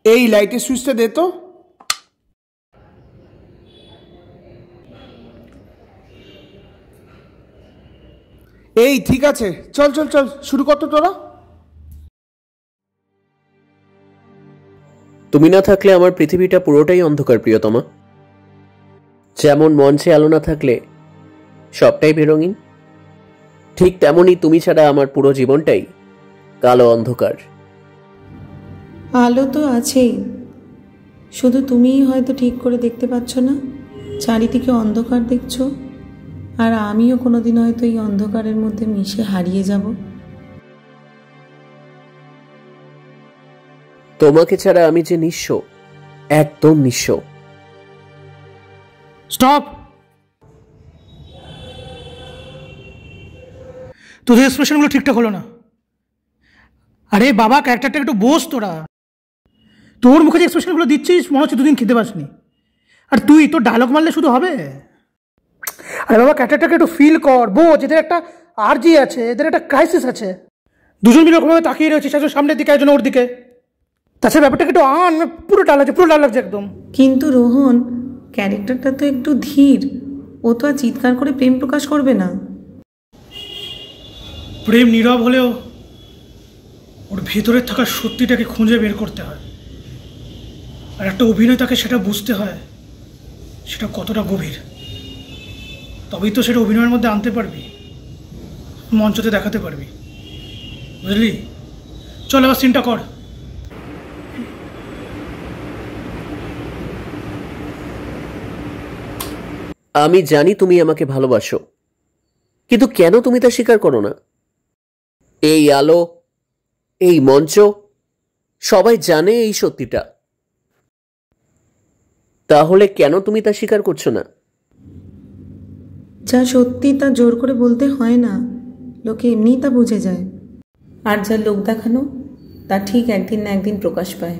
এই লাইটের সুইচটা দে তো। এই ঠিক আছে, চল চল চল, শুরু কর তো তোরা। তুমি না থাকলে আমার পৃথিবীটা পুরোটাই অন্ধকার প্রিয়তমা। যেমন মঞ্চে আলো না থাকলে সবটাই বেরঙিন, ঠিক তেমনই তুমি ছাড়া আমার পুরো জীবনটাই কালো অন্ধকার। আলো তো আছেই, শুধু তুমিই হয়তো ঠিক করে দেখতে পাচ্ছ না। চারিদিকে অন্ধকার দেখছো, আর আমিও কোনোদিন হয়তো এই অন্ধকারের মধ্যে মিশে হারিয়ে যাব। তোমাকে ছাড়া আমি যে নিঃস্ব, একদম নিঃস্ব। স্টপ! তোদের এক্সপ্রেশনগুলো ঠিকঠাক হলো না। আরে বাবা, ক্যারেক্টারটা একটু বোস তোরা। তোর মুখে যে এক্সপ্রেশনগুলো দিচ্ছিস মনে হচ্ছে দুদিন খেতে পাসনি। আর তুই তোর ডায়লগ মারলে শুধু হবে? আরে বাবা, ক্যারেক্টারটাকে একটু ফিল কর, বোঝ এদের একটা আরজি আছে, এদের একটা ক্রাইসিস আছে। দুজন মিলে ওরকমভাবে তাকিয়ে রয়েছিস, একজন সামনের দিকে একজন ওর দিকে। তাছাড়া ব্যাপারটাকে একটু পুরো ডাল লাগছে, পুরো ডাল লাগছে একদম। কিন্তু রোহন, ক্যারেক্টারটা তো একটু ধীর, ও তো আর চিৎকার করে প্রেম প্রকাশ করবে না। প্রেম নীরব হলেও ওর ভেতরের থাকা সত্যিটাকে খুঁজে বের করতে হয়, আর একটা অভিনেতাকে সেটা বুঝতে হয় সেটা কতটা গভীর। তবেই তো সেটা অভিনয়ের মধ্যে আনতে পারবি, মঞ্চতে দেখাতে পারবি, বুঝলি? চল এবার সিনটা কর। আমি জানি তুমি আমাকে ভালোবাসো, কিন্তু কেন তুমি তা স্বীকার করো না? এই আলো, এই মঞ্চ, সবাই জানে এই সত্যিটা, তাহলে কেন তুমি তা স্বীকার করছো না? যা সত্যি তা জোর করে বলতে হয় না, লোকে এমনিই তা বুঝে যায়। আর যা লোক দেখানো তা ঠিক একদিন না একদিন প্রকাশ পায়।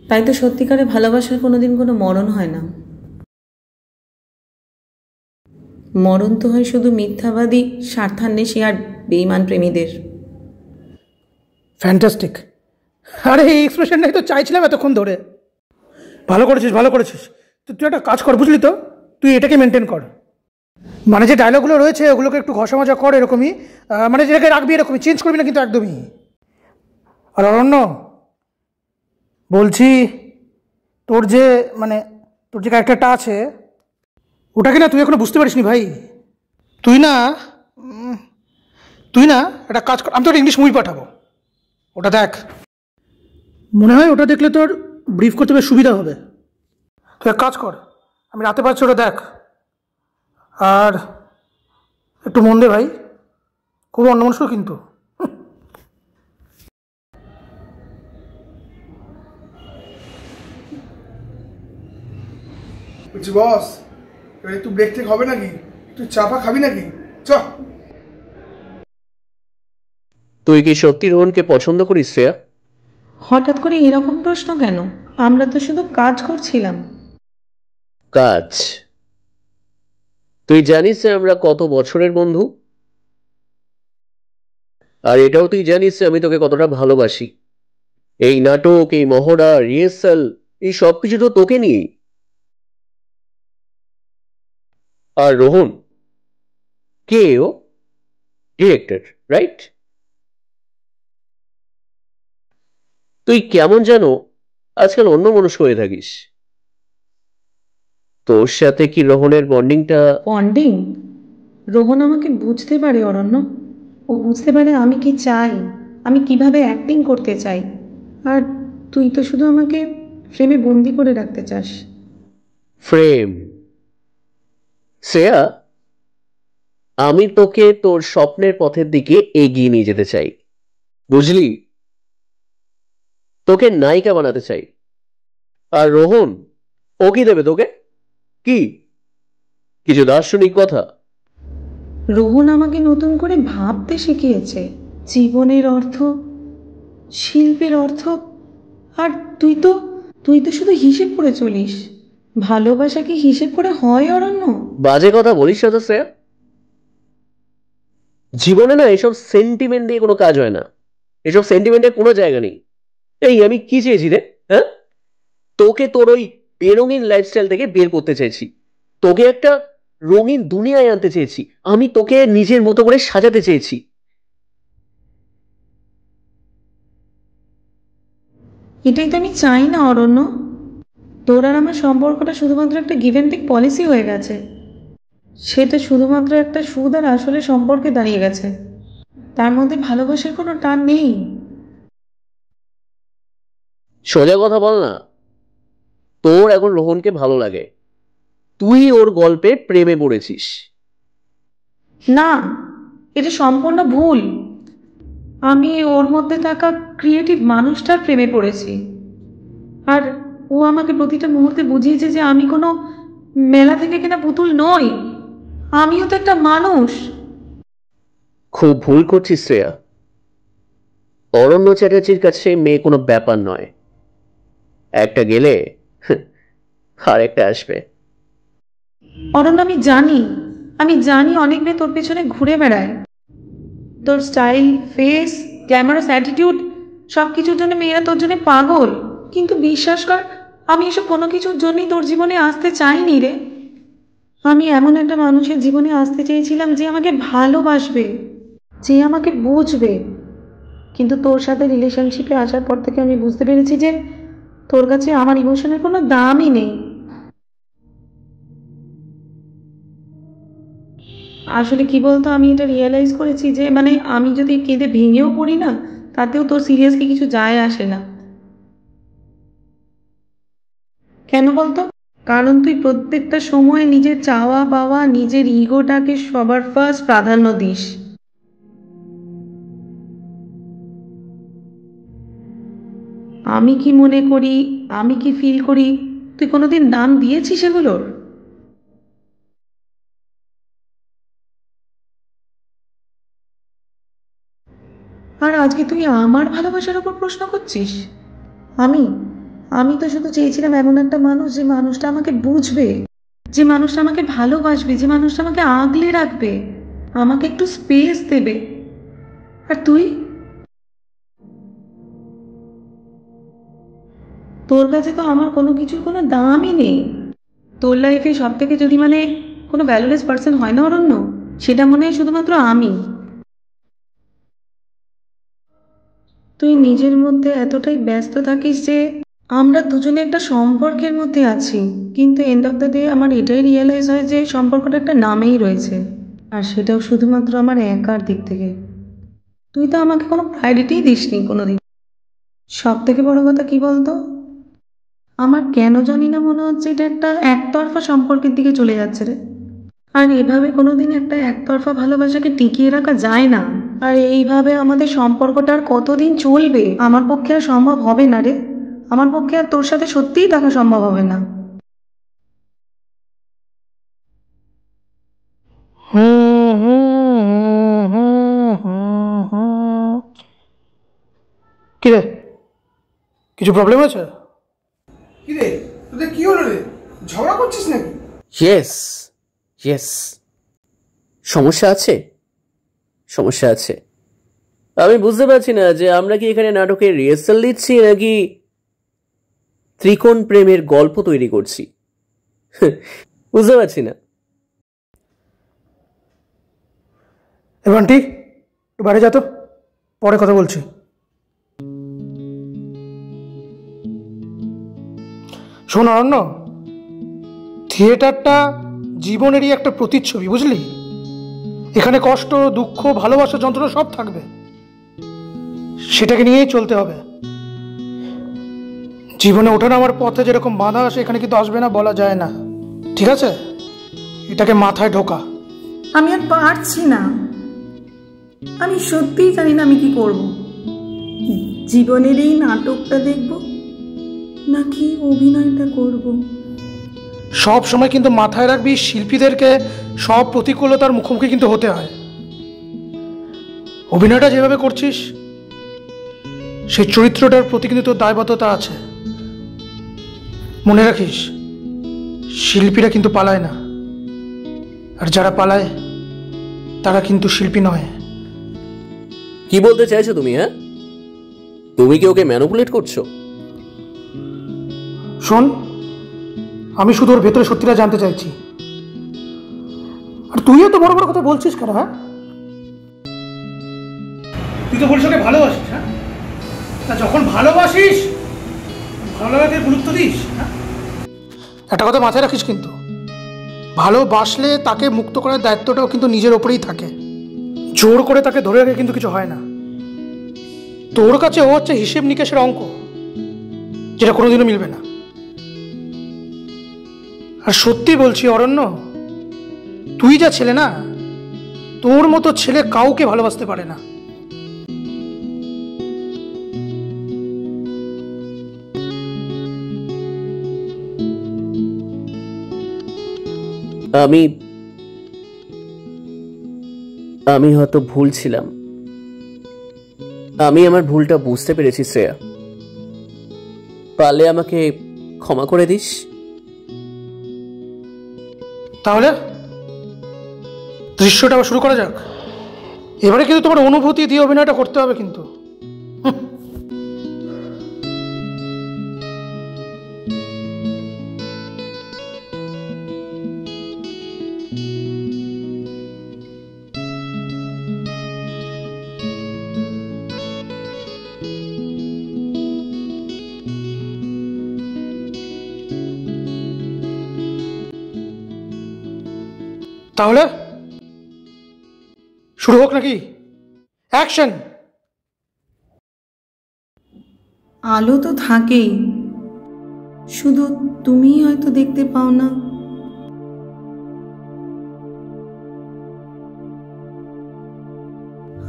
তাই তো সত্যিকারে ভালোবাসার কোনোদিন কোনো মরণ হয় না। মরণ তো হয় শুধু মিথ্যাবাদী, স্বার্থান্বেষী আর বেঈমান প্রেমীদের। ফ্যান্টাস্টিক! আরে এই এক্সপ্রেশনটাই তো চাইছিলাম এতক্ষণ ধরে। ভালো করেছিস, ভালো করেছিস। তুই একটা কাজ কর, বুঝলি তো, তুই এটাকে মেনটেন কর। মানে যে ডায়লগগুলো রয়েছে ওগুলোকে একটু ঘষা মাজা কর, এরকমই মানে যেটাকে রাখবি এরকমই, চেঞ্জ করবি না কিন্তু একদমই। আর অরণ্য, বলছি তোর যে ক্যারেক্টারটা আছে ওটাকে না তুই এখনো বুঝতে পারিসনি ভাই। তুই না একটা কাজ কর, আমি তোর ইংলিশ মুভি পাঠাবো, ওটা দেখ। মনে হয় ওটা দেখলে তোর ব্রিফ করতে বেশ সুবিধা হবে। তুই এক কাজ কর, আমি রাতে পাচ্ছি, ওটা দেখ। আর একটু মন দে ভাই, খুব অন্যমনস্ক কিন্তু। বলছি বস, এবার একটু ব্রেক টেক হবে নাকি? একটু চা ফা খাবি নাকি? চ। তুই কি সত্যি রোহনকে পছন্দ করিস শ্রেয়া? হঠাৎ করে এরকম প্রশ্ন কেন? আমরা তো শুধু কাজ করছিলাম। কাজ? তুই জানিস যে আমরা কত বছরের বন্ধু, আর এটাও তুই জানিস যে আমি তোকে কতটা ভালোবাসি। এই নাটক, এই মহড়া, রিহার্সাল, এই সবকিছু তো তোকে নিয়েই। আর রোহন কে? ও ডিরেক্টর, রাইট? তুই কেমন যেন আজকাল অন্যমনস্ক হয়ে থাকিস। তোর সাথে কি রোহনের বন্ডিংটা? বন্ডিং? রোহন আমাকে বুঝতে পারে অরণ্য, ও বুঝতে পারে আমি কি চাই, আমি কিভাবে অ্যাক্টিং করতে চাই। আর তুই তো শুধু আমাকে ফ্রেমে বন্দি করে রাখতে চাস। ফ্রেম? শ্রেয়া, আমি তোকে তোর স্বপ্নের পথের দিকে এগিয়ে নিয়ে যেতে চাই, বুঝলি? তোকে নায়িকা বানাতে চাই। আর রোহন, ও কি দেবে তোকে? কি কিছু দার্শনিক কথা? রোহন আমাকে নতুন করে ভাবতে শিখিয়েছে, জীবনের অর্থ, শিল্পের অর্থ। আর তুই তো শুধু হিসেব করে চলিস। ভালোবাসা কি হিসেব করে হয় অরণ্য? বাজে কথা বলিস না তো শ্রেয়া। জীবনে না এসব সেন্টিমেন্ট দিয়ে কোনো কাজ হয় না, এসব সেন্টিমেন্টের কোনো জায়গা নেই। এই আমি কি চেয়েছি রে? হ্যাঁ, তোকে তোর ওই বেরঙিন লাইফস্টাইল থেকে বের করতে চাইছি, তোকে একটা রঙিন দুনিয়ায় আনতে চেয়েছি, আমি তোকে নিজের মতো করে সাজাতে চেয়েছি। এটাই তো আমি চাই না অরণ্য। তোর আর আমার সম্পর্কটা শুধুমাত্র একটা গিভ অ্যান্ড টেক পলিসি হয়ে গেছে, সেটা শুধুমাত্র একটা সুদ আর আসলে সম্পর্কে দাঁড়িয়ে গেছে, তার মধ্যে ভালোবাসার কোনো টান নেই। সোজা কথা বল না, তোর এখন রোহনকে ভালো লাগে, তুই ওর গল্পে প্রেমে পড়েছিস। না, এটা সম্পূর্ণ ভুল। আমি ওর মধ্যে থাকা ক্রিয়েটিভ মানুষটার প্রেমে পড়েছি, আর ও আমাকে প্রতিটা মুহূর্তে বুঝিয়েছে যে আমি কোনো মেলা থেকে কেনা পুতুল নই, আমিও তো একটা মানুষ। খুব ভুল করছিস শ্রেয়া, অরণ্য চ্যাটার্জির কাছে মেয়ে কোনো ব্যাপার নয়, একটা গেলে আর একটা আসবে। অরণ্য, আমি জানি অনেক মেয়ে তোর পেছনে ঘুরে বেড়ায়, তোর স্টাইল, ফেস, গ্ল্যামারাস অ্যাটিটিউড সব কিছুর জন্য মেয়েরা তোর জন্য পাগল, কিন্তু বিশ্বাস কর, আমি এসব কোনো কিছুর জন্যই তোর জীবনে আসতে চাইনি রে। আমি এমন একটা মানুষের জীবনে আসতে চেয়েছিলাম যে আমাকে ভালোবাসবে, যে আমাকে বুঝবে, কিন্তু তোর সাথে রিলেশনশিপে আসার পর থেকে আমি বুঝতে পেরেছি যে তোর কাছে আমার ইমোশনের কোনো দামই নেই। আসলে কি বলতো, আমি এটা রিয়েলাইজ করেছি যে আমি যদি কেঁদে ভেঙেও পড়ি না, তাতেও তোর সিরিয়াসলি কিছু যায় আসে না। কেন বলতো? কারণ তুই প্রত্যেকটা সময় নিজের চাওয়া পাওয়া, নিজের ইগোটাকে সবার ফার্স্ট প্রাধান্য দিস। আমি কি মনে করি, আমি কি ফিল করি, তুই কোনোদিন দাম দিয়েছিস এগুলোর? আর আজকে তুই আমার ভালোবাসার উপর প্রশ্ন করছিস? আমি আমি তো শুধু চেয়েছিলাম এমন একটা মানুষ, যে মানুষটা আমাকে বুঝবে, যে মানুষটা আমাকে ভালোবাসবে, যে মানুষটা আমাকে আগলে রাখবে, আমাকে একটু স্পেস দেবে। আর তুই, তোর কাছে তো আমার কোনো কিছুর কোনো দামই নেই। তোর লাইফে সব থেকে যদি কোনো ভ্যালুলেস পার্সন হয় না অরণ্য, সেটা মনে হয় শুধুমাত্র আমি। তুই নিজের মধ্যে এতটাই ব্যস্ত থাকিস যে আমরা দুজনে একটা সম্পর্কের মধ্যে আছি, কিন্তু এন্ড অফ দ্য ডে আমার এটাই রিয়েলাইজ হয় যে সম্পর্কটা একটা নামেই রয়েছে, আর সেটাও শুধুমাত্র আমার একার দিক থেকে। তুই তো আমাকে কোনো প্রায়োরিটিই দিসনি কোনোদিন। সব থেকে বড় কথা কি বলতো, আমার কেন জানি না মনে হচ্ছে এটা একটা একতরফা সম্পর্কের দিকে চলে যাচ্ছে রে। আর এভাবে কোনোদিন একটা একতরফা ভালোবাসাকে টিকিয়ে রাখা যায় না। আর এইভাবে আমাদের সম্পর্কটা আর কতদিন চলবে? আমার পক্ষে আর সম্ভব হবে না রে। আমার পক্ষে আর তোর সাথে সত্যিই থাকা সম্ভব হবে না। কিরে, কিছু প্রবলেম আছে? কি রে, তোদের কি হলো রে? ঝগড়া করছিস নাকি? ইয়েস ইয়েস, সমস্যা আছে, সমস্যা আছে। আমি বুঝতে পারছি না যে আমরা কি এখানে নাটকের রিহার্সাল দিচ্ছি নাকি ত্রিকোণ প্রেমের গল্প তৈরি করছি, বুঝতে পারছি না। এবার ঠিক বাড়ি যা তো, পরে কথা বলছি। শোন অরণ্য, থিয়েটারটা জীবনেরই একটা প্রতিচ্ছবি, বুঝলি? এখানে কষ্ট, দুঃখ, ভালোবাসা, যন্ত্রণা সব থাকবে, সেটাকে নিয়েই চলতে হবে। জীবনে ওঠা নামার পথে যেরকম বাধা আসে, এখানে কিন্তু আসবে না বলা যায় না, ঠিক আছে? এটাকে মাথায় ঢোকা। আমি আর পারছি না, আমি সত্যিই জানি না আমি কি করব। জীবনের এই নাটকটা দেখব নাকি অভিনয়টা করব। সব সময় কিন্তু মাথায় রাখবি, শিল্পীদেরকে সব প্রতিকূলতার মুখোমুখি কিন্তু হতে হয়। অভিনয়টা যেভাবে করছিস, সেই চরিত্রটার প্রতি কিন্তু তোর দায়বদ্ধতা আছে। মনে রাখিস, শিল্পীরা কিন্তু পালায় না, আর যারা পালায় তারা কিন্তু শিল্পী নয়। কি বলতে চাইছো তুমি? হ্যাঁ, তুমি কি ওকে ম্যানিপুলেট করছো? শোন, আমি শুধু ওর ভেতরে সত্যিটা জানতে চাইছি। আর তুইও তো বড় বড় কথা বলছিস কেন? হ্যাঁ, তুই তো বলিস ওকে ভালোবাসিস। হ্যাঁ, তা যখন ভালোবাসিস ভালোবাসাকে গুরুত্ব দিস। হ্যাঁ, একটা কথা মাথায় রাখিস, কিন্তু ভালোবাসলে তাকে মুক্ত করার দায়িত্বটাও কিন্তু নিজের ওপরেই থাকে। জোর করে তাকে ধরে রাখে কিন্তু কিছু হয় না। তোর কাছে ও হচ্ছে হিসেব নিকেশের অঙ্ক, যেটা কোনোদিনও মিলবে না। আর সত্যি বলছি অরণ্য, তুই যা ছেলে না, তোর মতো ছেলে কাউকে ভালোবাসতে পারে না। আমি হয়তো ভুল ছিলাম। আমি আমার ভুলটা বুঝতে পেরেছি শ্রেয়া। পারলে আমাকে ক্ষমা করে দিস। তাহলে দৃশ্যটা আবার শুরু করা যাক। এবারে কিন্তু তোমার অনুভূতি দিয়ে অভিনয়টা করতে হবে কিন্তু। তাহলে শুরু হোক নাকি? অ্যাকশন। আলো তো থাকেই, শুধু তুমি হয়তো দেখতে পাও না।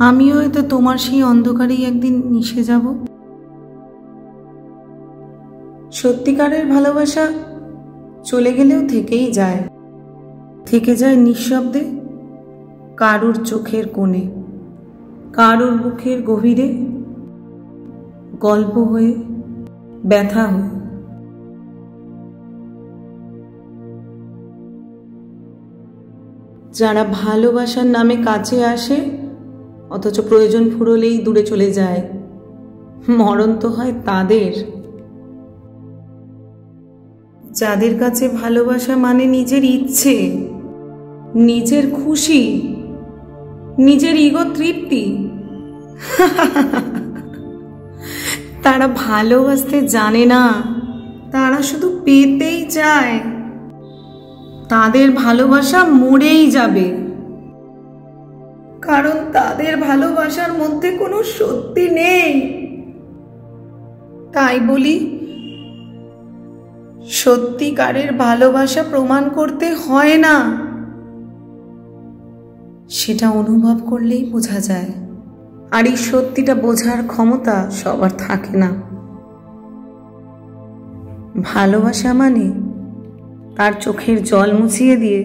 আমি হয়তো তোমার সেই অন্ধকারেই একদিন মিশে যাব। সত্যিকারের ভালোবাসা চলে গেলেও থেকেই যায়, থেকে যায় নিঃশব্দে, কারুর চোখের কোণে, কারুর বুকের গভীরে, গল্প হয়ে, ব্যথা হয়ে। যারা ভালোবাসার নামে কাছে আসে অথচ প্রয়োজন ফুরলেই দূরে চলে যায়, মরণ তো হয় তাদের। যাদের কাছে ভালোবাসা মানে নিজের ইচ্ছে, নিজের খুশি, নিজের ইগো তৃপ্তি, তারা ভালোবাসতে জানে না, তারা শুধু পেতেই চায়। তাদের ভালোবাসা মরেই যাবে, কারণ তাদের ভালোবাসার মধ্যে কোনো সত্যি নেই। তাই বলি, সত্যিকারের ভালোবাসা প্রমাণ করতে হয় না, সেটা অনুভব করলেই বোঝা যায়। আর এই সত্যিটা বোঝার ক্ষমতা সবার থাকে না। ভালোবাসা মানে তার চোখের জল মুছিয়ে দিয়ে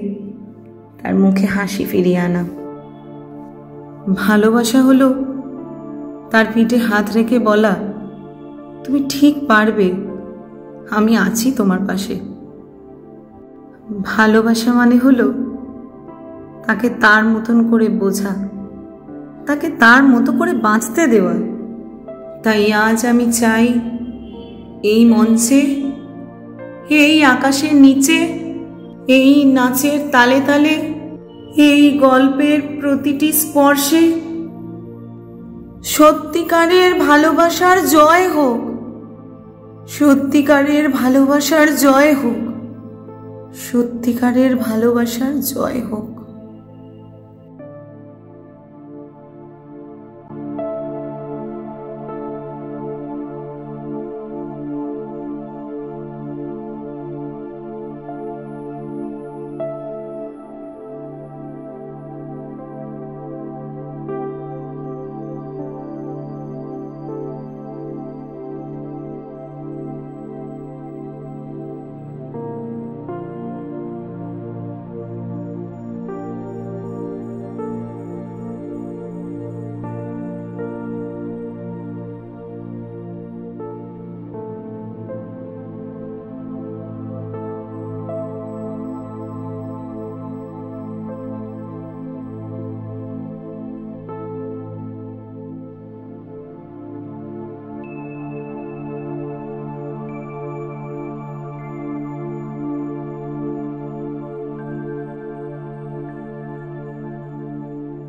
তার মুখে হাসি ফিরিয়ে আনা। ভালোবাসা হলো তার পিঠে হাত রেখে বলা, তুমি ঠিক পারবে, আমি আছি তোমার পাশে। ভালোবাসা মানে হলো তাকে তার মতন করে বোঝা, তাকে তার মতো করে বাঁচতে দেওয়া। তাই আজ আমি চাই এই মঞ্চে, এই আকাশের নিচে, এই নাচের তালে তালে, এই গল্পের প্রতিটি স্পর্শে সত্যিকারের ভালোবাসার জয় হোক, সত্যিকারের ভালোবাসার জয় হোক, সত্যিকারের ভালোবাসার জয় হোক।